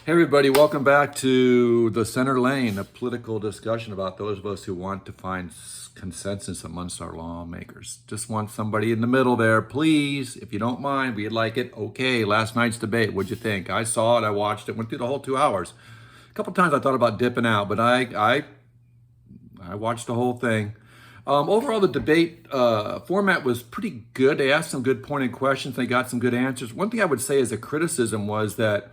Hey everybody, welcome back to the Center Lane, a political discussion about those of us who want to find consensus amongst our lawmakers. Just want somebody in the middle there, please. If you don't mind, we'd like it. Okay, last night's debate, what'd you think? I saw it, I watched it, went through the whole 2 hours. A couple times I thought about dipping out, but I watched the whole thing. Overall, the debate format was pretty good. They asked some good pointed questions. They got some good answers. One thing I would say as a criticism was that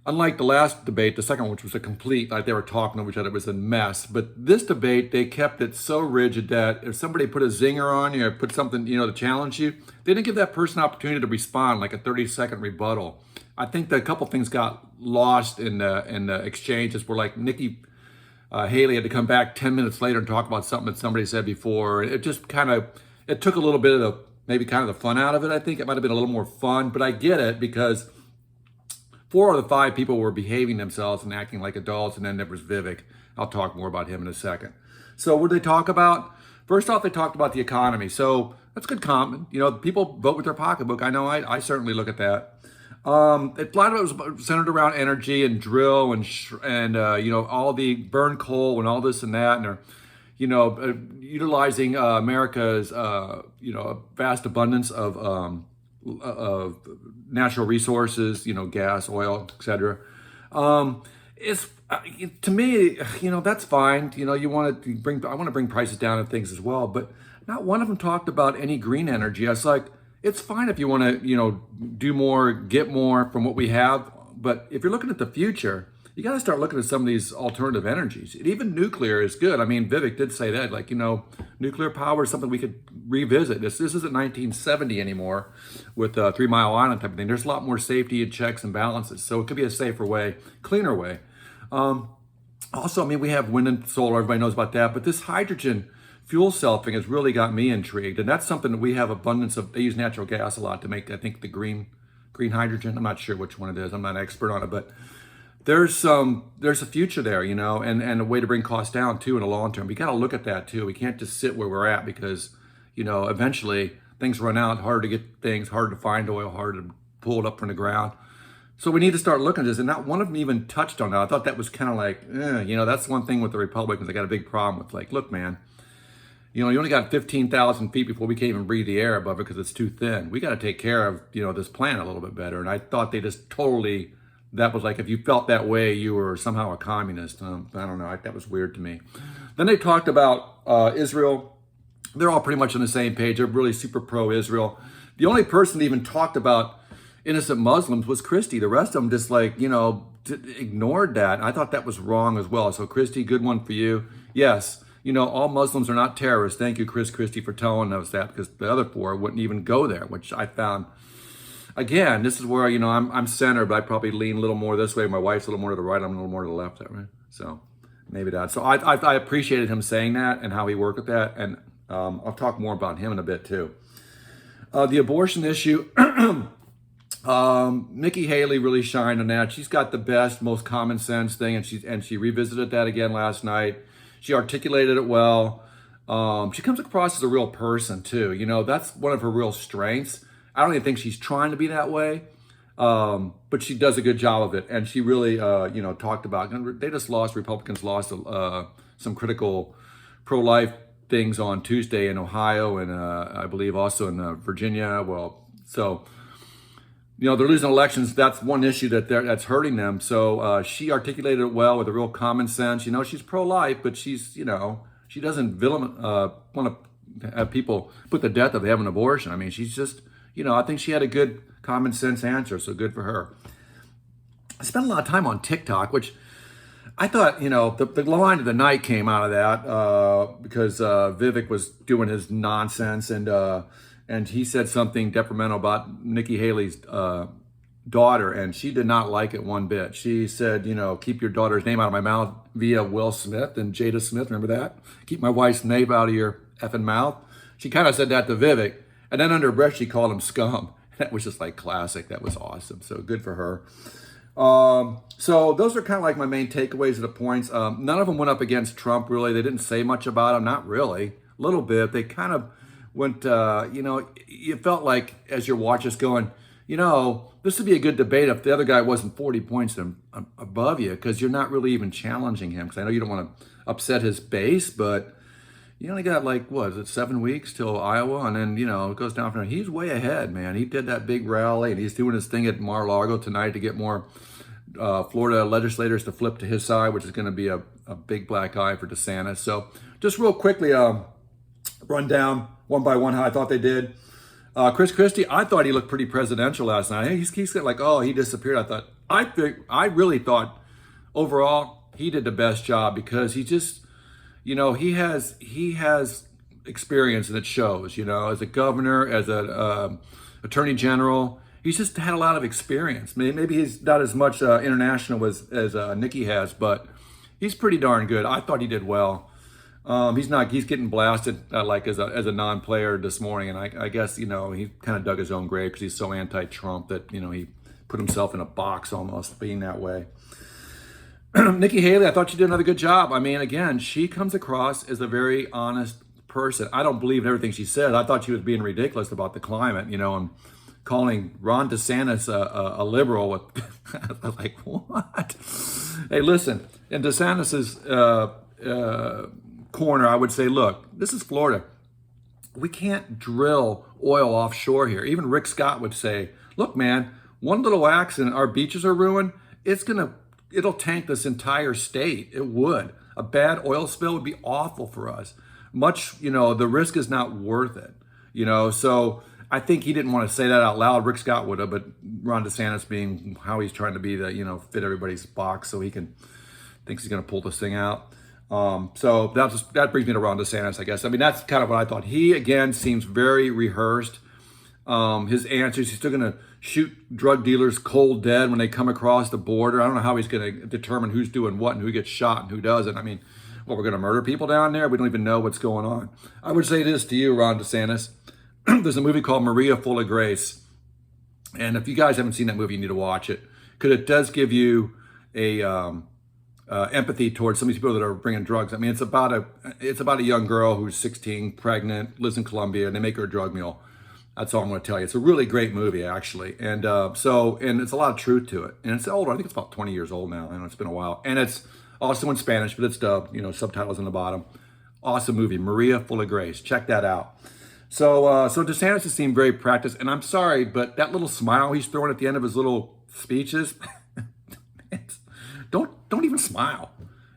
unlike the last debate, the second one, which was a complete, like they were talking over each other, it was a mess. But this debate, they kept it so rigid that if somebody put a zinger on you or put something, to challenge you, they didn't give that person an opportunity to respond, like a 30-second rebuttal. I think that a couple things got lost in the exchanges where like Nikki Haley had to come back 10 minutes later and talk about something that somebody said before. It just it took a little bit of maybe kind of the fun out of it. I think it might have been a little more fun, but I get it because 4 out of the 5 people were behaving themselves and acting like adults, and then there was Vivek. I'll talk more about him in a second. So what did they talk about? First off, they talked about the economy. So that's good comment. People vote with their pocketbook. I know I certainly look at that. A lot of it was centered around energy and drill and all the burn coal and all this and that, and utilizing America's vast abundance of natural resources, gas, oil, etc. It's to me, that's fine. I want to bring prices down and things as well, but not one of them talked about any green energy. I was like, it's fine if you want to, do more, get more from what we have, but if you're looking at the future, you got to start looking at some of these alternative energies. And even nuclear is good. I mean, Vivek did say that, nuclear power is something we could revisit. This isn't 1970 anymore with 3 Mile Island type of thing. There's a lot more safety and checks and balances. So it could be a safer way, cleaner way. Also, we have wind and solar. Everybody knows about that. But this hydrogen fuel cell thing has really got me intrigued. And that's something that we have abundance of. They use natural gas a lot to make, I think, the green hydrogen. I'm not sure which one it is. I'm not an expert on it, but there's a future there, and a way to bring costs down too in the long term. We got to look at that too. We can't just sit where we're at because, eventually things run out, hard to get things, hard to find oil, hard to pull it up from the ground. So we need to start looking at this, and not one of them even touched on that. I thought that was kind of like, that's one thing with the Republicans. I got a big problem with, like, look, man, you only got 15,000 feet before we can't even breathe the air above it because it's too thin. We got to take care of, this planet a little bit better. And I thought they just totally. That was like, if you felt that way, you were somehow a communist. I don't know. That was weird to me. Then they talked about Israel. They're all pretty much on the same page. They're really super pro-Israel. The only person that even talked about innocent Muslims was Christie. The rest of them just ignored that. I thought that was wrong as well. So Christie, good one for you. Yes, all Muslims are not terrorists. Thank you, Christie, for telling us that, because the other 4 wouldn't even go there, which I found. Again, this is where, I'm center, but I probably lean a little more this way. My wife's a little more to the right. I'm a little more to the left. Right? So maybe that. So I appreciated him saying that and how he worked with that. And I'll talk more about him in a bit too. The abortion issue, Nikki Haley really shined on that. She's got the best, most common sense thing. And she revisited that again last night. She articulated it well. She comes across as a real person too. That's one of her real strengths. I don't even think she's trying to be that way, but she does a good job of it. And she really, talked about, Republicans lost some critical pro-life things on Tuesday in Ohio and I believe also in Virginia. Well, so, they're losing elections. That's one issue that's hurting them. So she articulated it well with a real common sense. She's pro-life, but she's, she doesn't want to have people put to death if they have an abortion. She's just, I think she had a good common sense answer, so good for her. I spent a lot of time on TikTok, which I thought, the line of the night came out of that because Vivek was doing his nonsense and he said something detrimental about Nikki Haley's daughter, and she did not like it one bit. She said, keep your daughter's name out of my mouth via Will Smith and Jada Smith. Remember that? Keep my wife's name out of your effing mouth. She kind of said that to Vivek. And then under her breath, she called him scum. That was just like classic. That was awesome. So good for her. So those are kind of like my main takeaways of the points. None of them went up against Trump, really. They didn't say much about him. Not really. A little bit. They kind of went, you felt like as you're watching this going, this would be a good debate if the other guy wasn't 40 points above you, because you're not really even challenging him. Because I know you don't want to upset his base, but you only got like, what is it, 7 weeks till Iowa? And then, it goes down from there. He's way ahead, man. He did that big rally, and he's doing his thing at Mar-a-Lago tonight to get more Florida legislators to flip to his side, which is going to be a big black eye for DeSantis. So just real quickly, run down one by one how I thought they did. Chris Christie, I thought he looked pretty presidential last night. He's like, oh, he disappeared. I really thought overall he did the best job, because he just, he has experience, and it shows, as a governor, as a attorney general. He's just had a lot of experience. Maybe he's not as much international as Nikki has, but he's pretty darn good. I thought he did well. He's getting blasted like as a non-player this morning, and I guess he kind of dug his own grave because he's so anti-Trump that he put himself in a box almost being that way. Nikki Haley, I thought she did another good job. I mean, again, she comes across as a very honest person. I don't believe in everything she said. I thought she was being ridiculous about the climate, and calling Ron DeSantis a liberal. I was like, what? Hey, listen, in DeSantis's corner, I would say, look, this is Florida. We can't drill oil offshore here. Even Rick Scott would say, look, man, one little accident, our beaches are ruined. It'll tank this entire state. It would. A bad oil spill would be awful for us. The risk is not worth it. So I think he didn't want to say that out loud. Rick Scott would have, but Ron DeSantis, being how he's trying to be fit everybody's box so thinks he's going to pull this thing out. So that brings me to Ron DeSantis, I guess. I mean, that's kind of what I thought. He, again, seems very rehearsed. His answers, he's still going to shoot drug dealers cold dead when they come across the border. I don't know how he's going to determine who's doing what and who gets shot and who doesn't. I mean, we're going to murder people down there? We don't even know what's going on. I would say this to you, Ron DeSantis. There's a movie called Maria Full of Grace. And if you guys haven't seen that movie, you need to watch it, because it does give you a empathy towards some of these people that are bringing drugs. I mean, it's about a young girl who's 16, pregnant, lives in Colombia, and they make her a drug mule. That's all I'm going to tell you. It's a really great movie, actually, and it's a lot of truth to it. And it's older. I think it's about 20 years old now. I know it's been a while, and it's also in Spanish, but it's dubbed. Subtitles on the bottom. Awesome movie, Maria Full of Grace. Check that out. So DeSantis has seemed very practiced, and I'm sorry, but that little smile he's throwing at the end of his little speeches, don't even smile,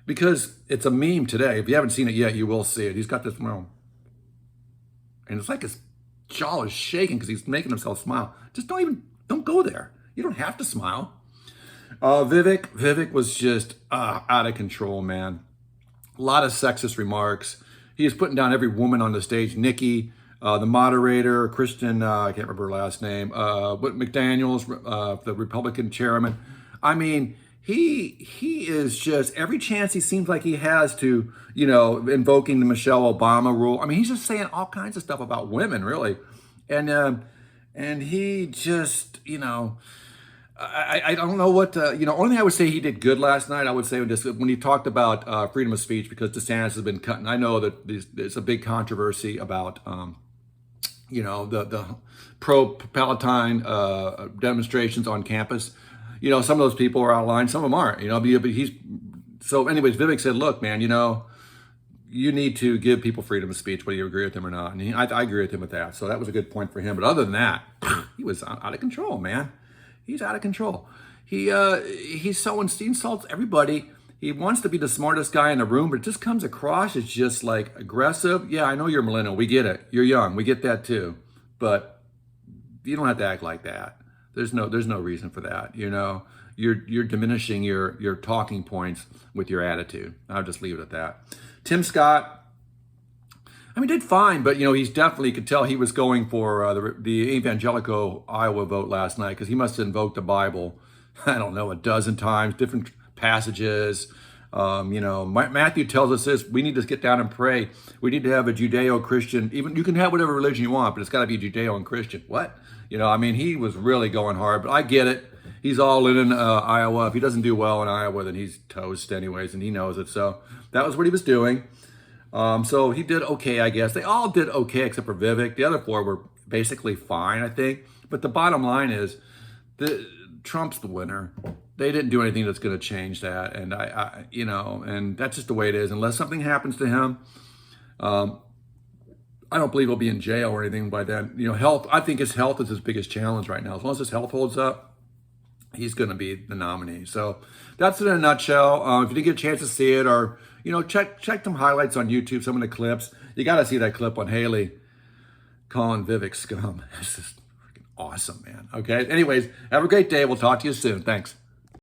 because it's a meme today. If you haven't seen it yet, you will see it. He's got this smile, and it's like his jaw is shaking because he's making himself smile. Just don't go there. You don't have to smile. Vivek was just out of control, man. A lot of sexist remarks. He is putting down every woman on the stage. Nikki, the moderator, Kristen, I can't remember her last name, McDaniels, the Republican chairman. I mean, he is just, every chance he seems like he has to, invoking the Michelle Obama rule. I mean, he's just saying all kinds of stuff about women, really. And he just, I don't know what, only thing I would say he did good last night, I would say when he talked about freedom of speech, because DeSantis has been cutting. I know that there's a big controversy about, the pro-Palatine demonstrations on campus. Some of those people are out of line, some of them aren't, but so anyways, Vivek said, look, man, you need to give people freedom of speech, whether you agree with them or not. And I agree with him with that. So that was a good point for him. But other than that, he was out of control, man. He's out of control. He insults everybody. He wants to be the smartest guy in the room, but it just comes across as just like aggressive. Yeah, I know you're millennial. We get it. You're young. We get that too. But you don't have to act like that. There's no reason for that. You're diminishing your talking points with your attitude. I'll just leave it at that. Tim Scott, did fine, but he's definitely, could tell he was going for the evangelical Iowa vote last night, because he must have invoked the Bible, I don't know, a dozen times, different passages. Matthew tells us this: we need to get down and pray. We need to have a Judeo-Christian. Even you can have whatever religion you want, but it's got to be Judeo and Christian. What? He was really going hard, but I get it. He's all in Iowa. If he doesn't do well in Iowa, then he's toast anyways, and he knows it. So that was what he was doing. So he did okay, I guess. They all did okay except for Vivek. The other four were basically fine, I think. But the bottom line is, Trump's the winner. They didn't do anything that's going to change that, and and that's just the way it is. Unless something happens to him, I don't believe he'll be in jail or anything by then. Health. I think his health is his biggest challenge right now. As long as his health holds up, he's going to be the nominee. So that's in a nutshell. If you didn't get a chance to see it, or check some highlights on YouTube, some of the clips. You got to see that clip on Haley calling Vivek scum. It's just freaking awesome, man. Okay. Anyways, have a great day. We'll talk to you soon. Thanks.